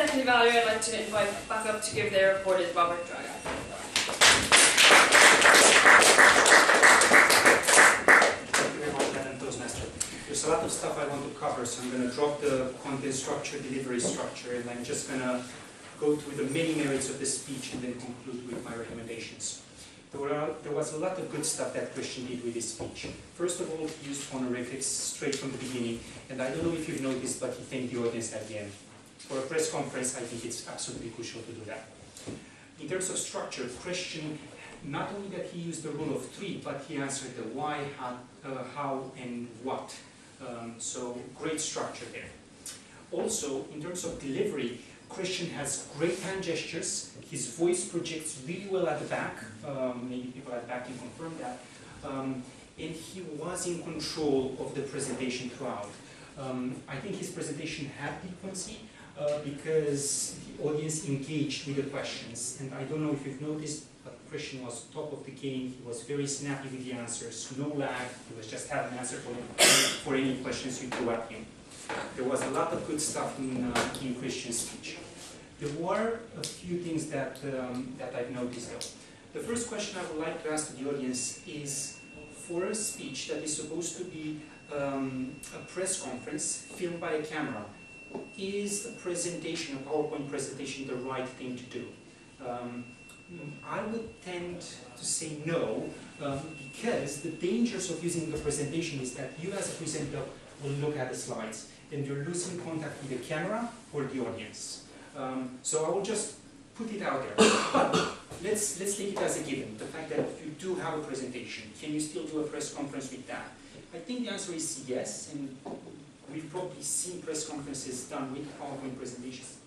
second evaluator, I'd like to invite back up to give their report is Robert Draga. Thank you very much, Madam Toastmaster. There's a lot of stuff I want to cover, so I'm going to drop the content structure, delivery structure, and I'm just going to go through the many merits of the speech and then conclude with my recommendations. There was a lot of good stuff that Christian did with his speech. First of all, he used honorifics straight from the beginning, and I don't know if you've noticed, but he thanked the audience at the end. For a press conference, I think it's absolutely crucial to do that. In terms of structure, Christian, not only that he used the rule of three, but he answered the why, how, and what. So great structure there. Also, in terms of delivery, Christian has great hand gestures. His voice projects really well at the back. Maybe people at the back can confirm that. And he was in control of the presentation throughout. I think his presentation had frequency because the audience engaged with the questions. And I don't know if you've noticed, but Christian was top of the game. He was very snappy with the answers, no lag. He was just having an answer for any questions you threw at him. There was a lot of good stuff in Christian's speech. There were a few things that I've noticed though. The first question I would like to ask to the audience is, for a speech that is supposed to be a press conference filmed by a camera, is a presentation, a PowerPoint presentation, the right thing to do? I would tend to say no, because the dangers of using the presentation is that you as a presenter will look at the slides and you're losing contact with the camera or the audience. So I will just put it out there. But let's take it as a given, the fact that you do have a presentation. Can you still do a press conference with that? I think the answer is yes, and we've probably seen press conferences done with PowerPoint presentations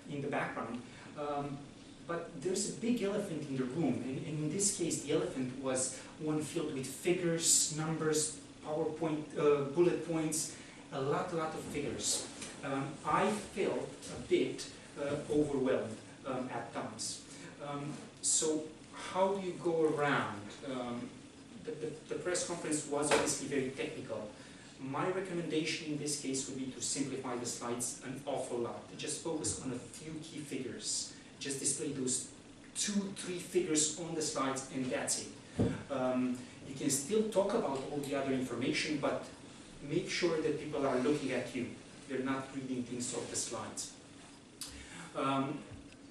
in the background. But there's a big elephant in the room, and in this case the elephant was one filled with figures, numbers, PowerPoint, bullet points, a lot of figures. I felt a bit overwhelmed at times. So how do you go around? The press conference was obviously very technical. My recommendation in this case would be to simplify the slides an awful lot, to just focus on a few key figures. Just display those 2-3 figures on the slides and that's it. You can still talk about all the other information, but make sure that people are looking at you. They're not reading things off the slides.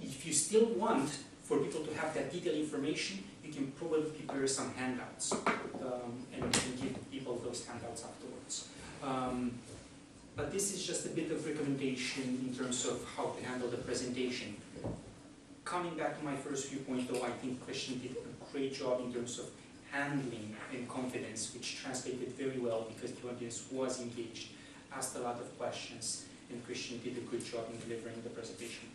If you still want for people to have that detailed information, you can probably prepare some handouts and you can give people those handouts afterwards. But this is just a bit of recommendation in terms of how to handle the presentation. Coming back to my first few points though, I think Christian did a great job in terms of handling and confidence, which translated very well because the audience was engaged, asked a lot of questions, and Christian did a good job in delivering the presentation.